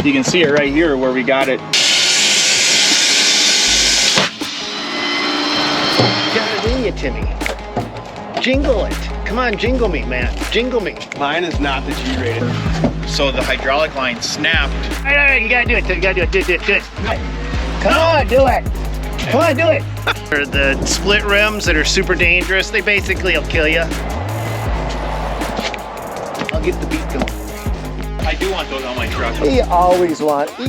You can see it right here where we got it. You got it in you, Timmy. Jingle it. Come on, jingle me, Matt. Jingle me. Mine is not the G-rated. So the hydraulic line snapped. All right, you gotta do it. You gotta do it. Do it. Come on, do it. Come on, do it. The split rims that are super dangerous, they basically will kill you. I'll get the beat going. I do want those on my truck. He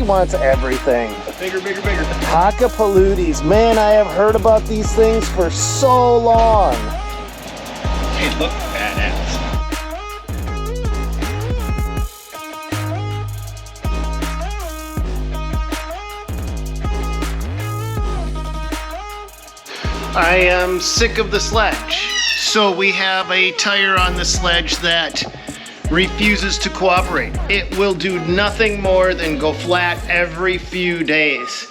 wants everything. Bigger. Hakapalooties. Man, I have heard about these things for so long. They look badass. I am sick of the Sledge. So we have a tire on the Sledge that refuses to cooperate. It will do nothing more than go flat every few days.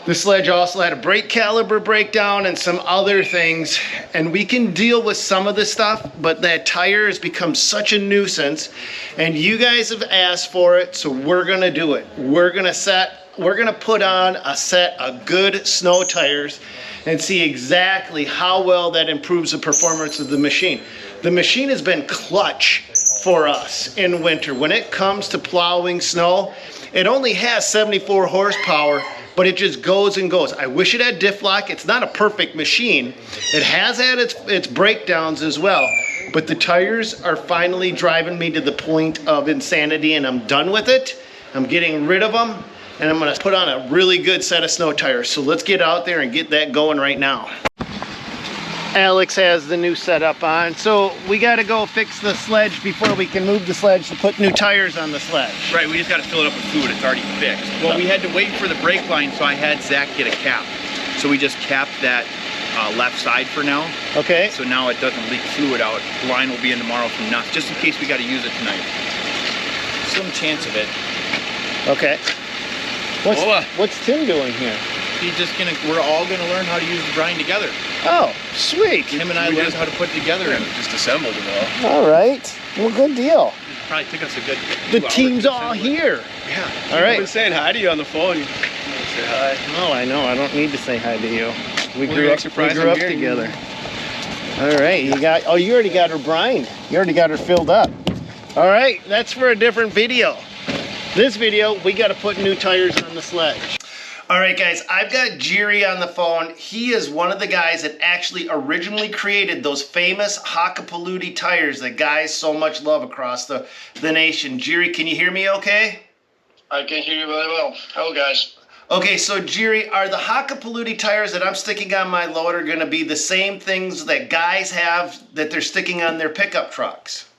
The Sledge also had a brake caliper breakdown and some other things, and we can deal with some of this stuff, but that tire has become such a nuisance, and you guys have asked for it, so we're gonna do it. We're gonna put on a set of good snow tires and see exactly how well that improves the performance of the machine. The machine has been clutch for us in winter. When it comes to plowing snow, it only has 74 horsepower, but it just goes and goes. I wish it had diff lock. It's not a perfect machine. It has had its breakdowns as well, but the tires are finally driving me to the point of insanity, and I'm done with it. I'm getting rid of them, and I'm gonna put on a really good set of snow tires. So let's get out there and get that going right now. Alex has the new setup on, so we got to go fix the Sledge before we can move the Sledge to put new tires on the Sledge. Right, we just got to fill it up with food. It's already fixed. Well, we had to wait for the brake line, so I had Zach get a cap. So we just capped that left side for now. Okay. So now it doesn't leak fluid out. The line will be in tomorrow from nuts, just in case we got to use it tonight. Some chance of it. Okay. What's Tim doing here? He's just we're all gonna learn how to use the brine together. Oh, sweet. Him and I learned how to put it together and just assembled it all. All right. Well, good deal. It probably took us a good 2 The hours team's to all assemble it. here. Yeah. All right. I've been saying hi to you on the phone. You say hi. Oh, I know. I don't need to say hi to you. We Well, grew you're up surprised I'm here. together. All right. You already got her brined. You already got her filled up. All right. That's for a different video. This video, we got to put new tires on the Sledge. All right, guys, I've got Jerry on the phone. He is one of the guys that actually originally created those famous Hakapalootie tires that guys so much love across the nation. Jerry, can you hear me okay? I can hear you very well. Hello, guys. Okay, so Jerry, are the Hakapalootie tires that I'm sticking on my loader going to be the same things that guys have that they're sticking on their pickup trucks?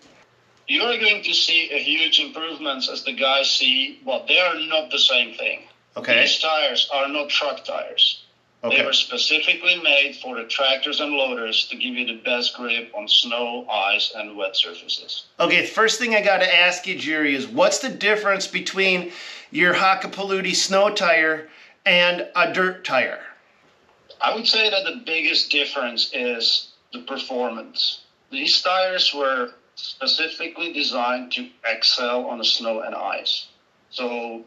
You are going to see a huge improvements as the guys see, well, they are not the same thing. Okay. These tires are not truck tires. Okay. They were specifically made for the tractors and loaders to give you the best grip on snow, ice, and wet surfaces. Okay, first thing I got to ask you, Jerry, is what's the difference between your Hakapalootie snow tire and a dirt tire? I would say that the biggest difference is the performance. These tires were specifically designed to excel on the snow and ice. So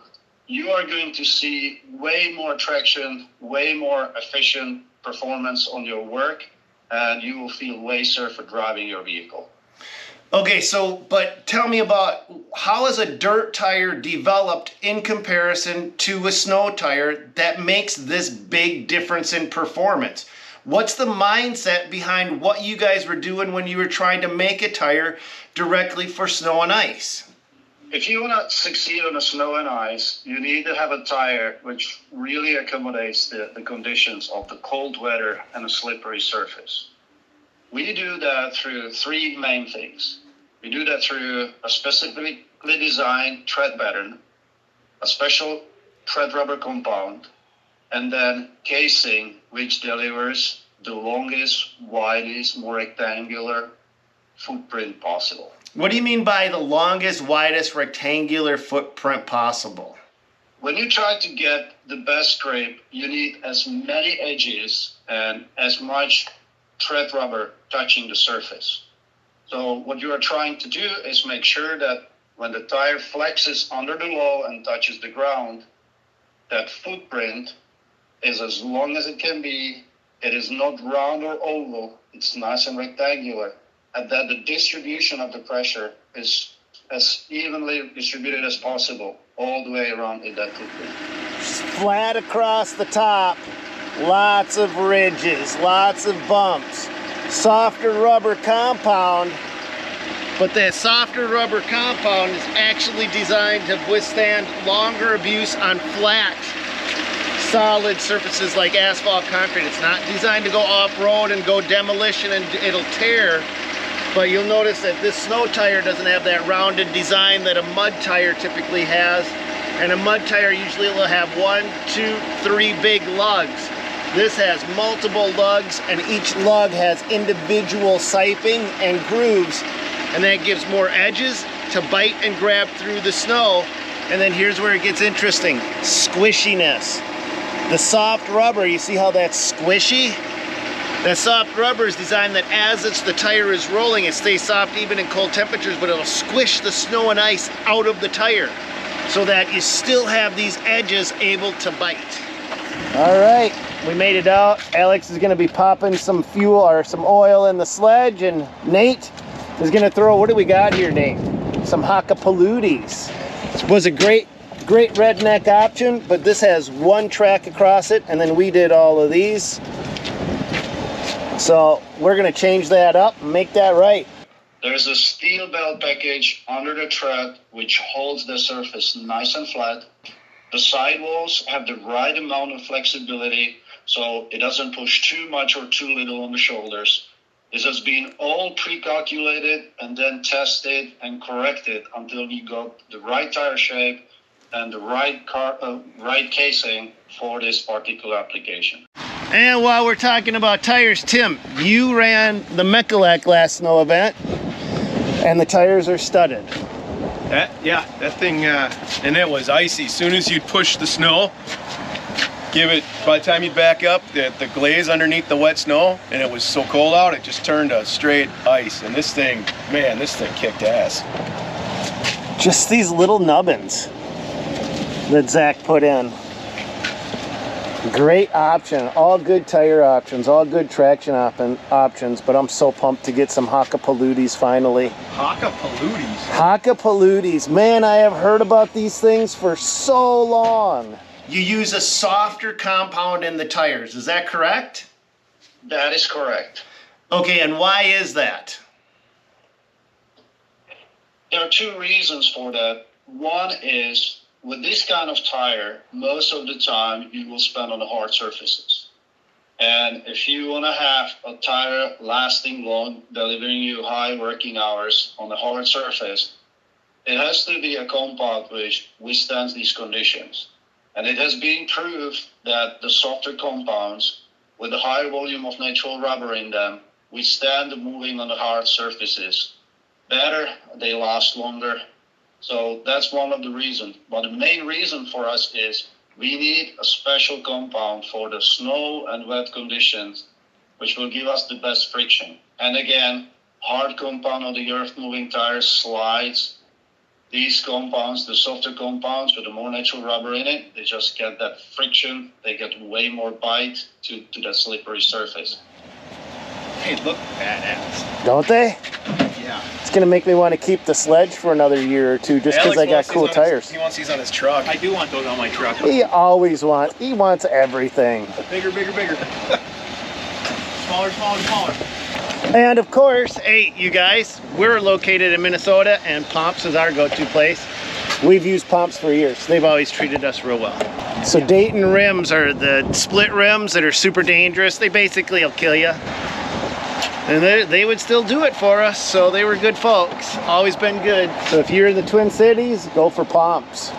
you are going to see way more traction, way more efficient performance on your work, and you will feel way safer driving your vehicle. Okay, but tell me about how is a dirt tire developed in comparison to a snow tire that makes this big difference in performance? What's the mindset behind what you guys were doing when you were trying to make a tire directly for snow and ice? If you want to succeed on the snow and ice, you need to have a tire which really accommodates the conditions of the cold weather and a slippery surface. We do that through three main things. We do that through a specifically designed tread pattern, a special tread rubber compound, and then casing, which delivers the longest, widest, more rectangular footprint possible. What do you mean by the longest, widest rectangular footprint possible? When you try to get the best grip, you need as many edges and as much tread rubber touching the surface. So what you are trying to do is make sure that when the tire flexes under the low and touches the ground, that footprint is as long as it can be. It is not round or oval. It's nice and rectangular. And that the distribution of the pressure is as evenly distributed as possible all the way around in that footprint. Flat across the top, lots of ridges, lots of bumps, softer rubber compound, but that softer rubber compound is actually designed to withstand longer abuse on flat, solid surfaces like asphalt concrete. It's not designed to go off-road and go demolition and it'll tear, but you'll notice that this snow tire doesn't have that rounded design that a mud tire typically has. And a mud tire usually will have 1, 2, 3 big lugs. This has multiple lugs, and each lug has individual siping and grooves, and that gives more edges to bite and grab through the snow. And then here's where it gets interesting: squishiness. The soft rubber, you see how that's squishy? That soft rubber is designed that as the tire is rolling, it stays soft even in cold temperatures, but it'll squish the snow and ice out of the tire, so that you still have these edges able to bite. All right, we made it out. Alex is gonna be popping some fuel or some oil in the Sledge, and Nate is gonna throw, what do we got here, Nate? Some Hakkapelooties. This was a great redneck option, but this has one track across it, and then we did all of these. So we're gonna change that up and make that right. There's a steel belt package under the tread which holds the surface nice and flat. The sidewalls have the right amount of flexibility so it doesn't push too much or too little on the shoulders. This has been all pre-calculated and then tested and corrected until we got the right tire shape and the right casing for this particular application. And while we're talking about tires, Tim, you ran the Mechalak last snow event, and the tires are studded. That thing, and it was icy. As soon as you'd push the snow, by the time you'd back up, the glaze underneath the wet snow, and it was so cold out, it just turned to straight ice. And this thing, man, this thing kicked ass. Just these little nubbins that Zach put in. Great option, all good tire options, all good traction options, but I'm so pumped to get some Hakkapelooties finally. Hakkapelooties? Hakkapelooties, man, I have heard about these things for so long. You use a softer compound in the tires, is that correct? That is correct. Okay, and why is that? There are two reasons for that. One is, with this kind of tire, most of the time you will spend on the hard surfaces. And if you want to have a tire lasting long, delivering you high working hours on the hard surface, it has to be a compound which withstands these conditions. And it has been proved that the softer compounds with a higher volume of natural rubber in them withstand the moving on the hard surfaces better, they last longer. So that's one of the reasons. But the main reason for us is we need a special compound for the snow and wet conditions, which will give us the best friction. And again, hard compound on the earth-moving tires slides. These compounds, the softer compounds with the more natural rubber in it, they just get that friction. They get way more bite to that slippery surface. They look badass. Don't they? Yeah. It's gonna make me want to keep the Sledge for another year or two just because I got cool tires. He wants these on his truck. I do want those on my truck. He wants everything. Bigger, bigger, bigger. Smaller, smaller, smaller. And of course, hey, you guys, we're located in Minnesota and Pomps is our go-to place. We've used Pomps for years. They've always treated us real well. So Dayton rims are the split rims that are super dangerous. They basically will kill you. And they would still do it for us, so they were good folks. Always been good. So if you're in the Twin Cities, go for Pomps.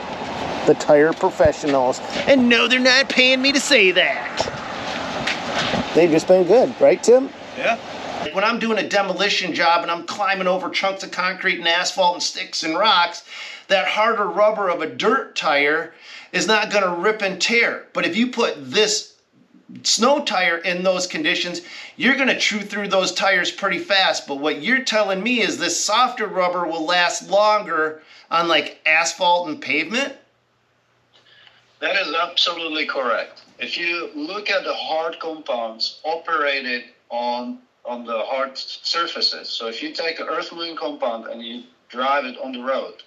The tire professionals. And no, they're not paying me to say that. They've just been good, right, Tim? Yeah. When I'm doing a demolition job and I'm climbing over chunks of concrete and asphalt and sticks and rocks, that harder rubber of a dirt tire is not going to rip and tear. But if you put this snow tire in those conditions, you're going to chew through those tires pretty fast. But what you're telling me is this softer rubber will last longer on like asphalt and pavement? That is absolutely correct. If you look at the hard compounds operated on the hard surfaces, so if you take an earth-moving compound and you drive it on the road,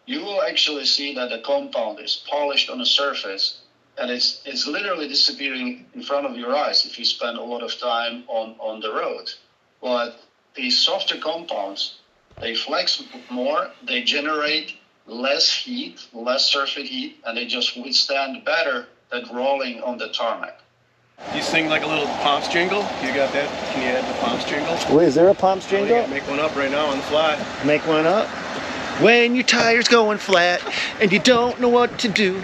you will actually see that the compound is polished on the surface, and it's literally disappearing in front of your eyes if you spend a lot of time on the road. But these softer compounds, they flex more, they generate less heat, less surface heat, and they just withstand better than rolling on the tarmac. You sing like a little Pomps jingle? You got that? Can you add the Pomps jingle? Wait, is there a Pomps Oh, yeah, make one up right now on the fly. Make one up. When your tire's going flat and you don't know what to do,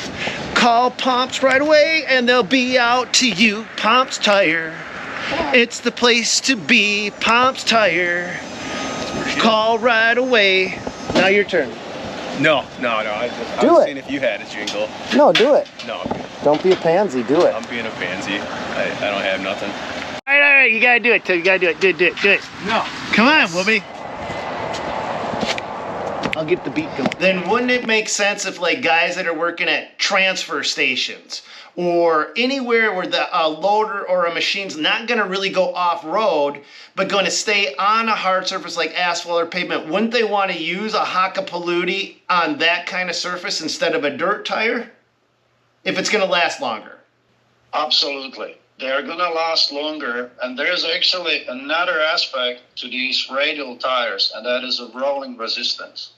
call Pomps right away and they'll be out to you. Pomps Tire, it's the place to be. Pomps Tire, call right away. Now your turn. No. I was seeing if you had a jingle. No, do it. No, Don't be a pansy, do it. I'm being a pansy. I don't have nothing. All right, you gotta do it, Tim. You gotta do it. Do it. No. Come on, Whoopi. I'll get the beat going. Then wouldn't it make sense if like guys that are working at transfer stations or anywhere where the loader or a machine's not going to really go off-road but going to stay on a hard surface like asphalt or pavement, wouldn't they want to use a Hakapalootie on that kind of surface instead of a dirt tire if it's going to last longer? Absolutely. They're going to last longer, and there's actually another aspect to these radial tires, and that is a rolling resistance.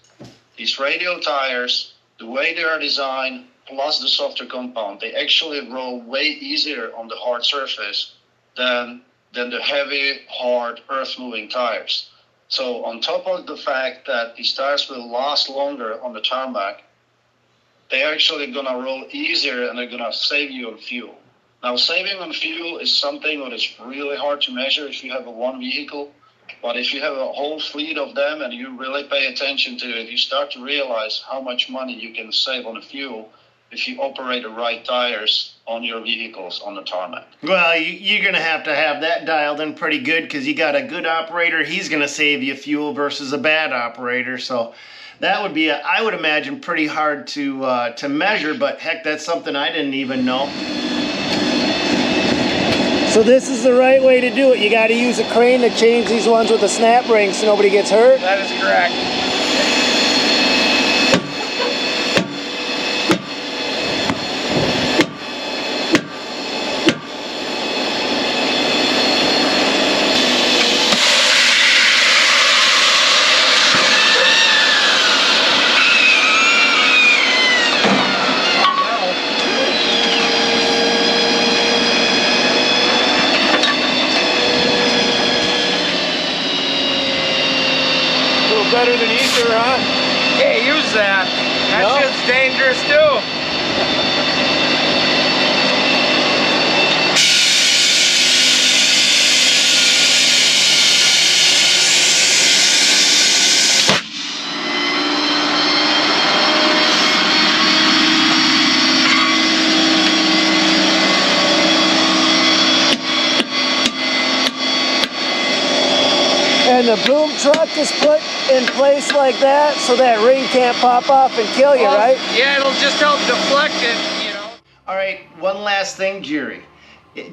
These radial tires, the way they are designed, plus the softer compound, they actually roll way easier on the hard surface than the heavy, hard, earth-moving tires. So on top of the fact that these tires will last longer on the tarmac, they're actually going to roll easier and they're going to save you on fuel. Now, saving on fuel is something that is really hard to measure if you have a one vehicle. But if you have a whole fleet of them and you really pay attention to it, you start to realize how much money you can save on the fuel if you operate the right tires on your vehicles on the tarmac. Well, you're going to have that dialed in pretty good because you got a good operator. He's going to save you fuel versus a bad operator. So that would be, I would imagine, pretty hard to measure. But heck, that's something I didn't even know. So this is the right way to do it. You got to use a crane to change these ones with a snap ring so nobody gets hurt. That is correct. Better than ether, huh? Hey, use that. That No. shit's dangerous too. And the boom truck is put in place like that so that ring can't pop off and kill you, right? Yeah, it'll just help deflect it, you know. All right, one last thing, Jerry.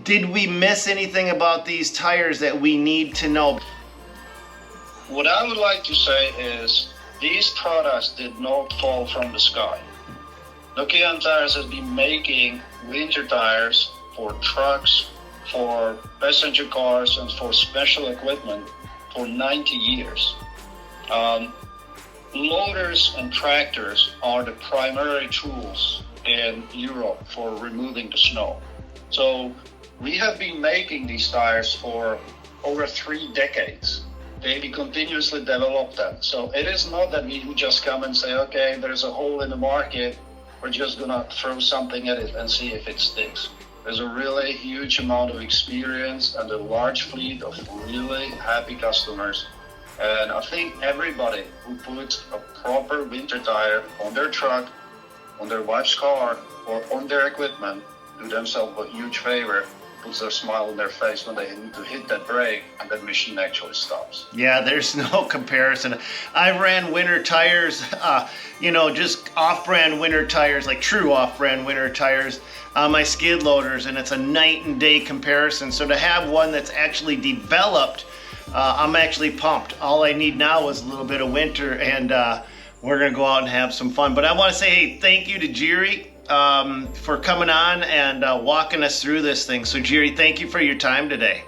Did we miss anything about these tires that we need to know? What I would like to say is these products did not fall from the sky. Nokian Tires has been making winter tires for trucks, for passenger cars, and for special equipment for 90 years. Loaders and tractors are the primary tools in Europe for removing the snow. So we have been making these tires for over 3 decades. They continuously develop them. So it is not that we just come and say, okay, there's a hole in the market, we're just gonna throw something at it and see if it sticks. There's a really huge amount of experience and a large fleet of really happy customers. And I think everybody who puts a proper winter tire on their truck, on their wife's car, or on their equipment do themselves a huge favor puts their smile on their face when they need to hit that brake, and that machine actually stops. Yeah, there's no comparison. I ran winter tires, just off-brand winter tires, like true off-brand winter tires on my skid loaders, and it's a night and day comparison. So to have one that's actually developed, I'm actually pumped. All I need now is a little bit of winter, and we're gonna go out and have some fun. But I want to say, hey, thank you to Jerry for coming on and walking us through this thing. So Jerry, thank you for your time today.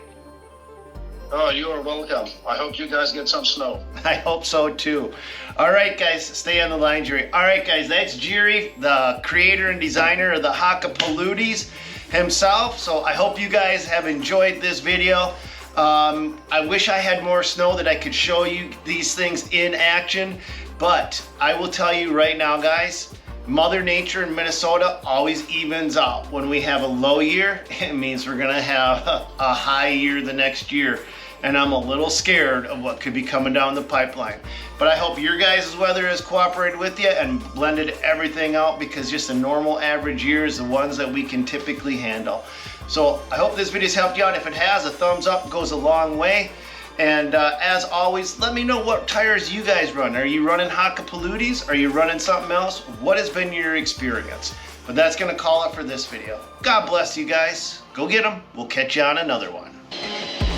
Oh, you are welcome. I hope you guys get some snow. I hope so too. All right, guys, stay on the line, Jerry. All right, guys, that's Jerry, the creator and designer of the Hakapalooties himself. So I hope you guys have enjoyed this video. I wish I had more snow that I could show you these things in action, but I will tell you right now, guys, Mother Nature in Minnesota always evens out. When we have a low year, it means we're gonna have a high year the next year. And I'm a little scared of what could be coming down the pipeline. But I hope your guys' weather has cooperated with you and blended everything out, because just a normal average year is the ones that we can typically handle. So I hope this video's helped you out. If it has, a thumbs up goes a long way. And as always, let me know what tires you guys run. Are you running Hakapalooties? Are you running something else? What has been your experience? But that's gonna call it for this video. God bless you guys. Go get them. We'll catch you on another one.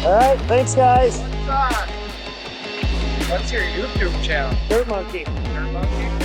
All right, thanks guys. What's your YouTube channel? Dirt Monkey. Dirt Monkey?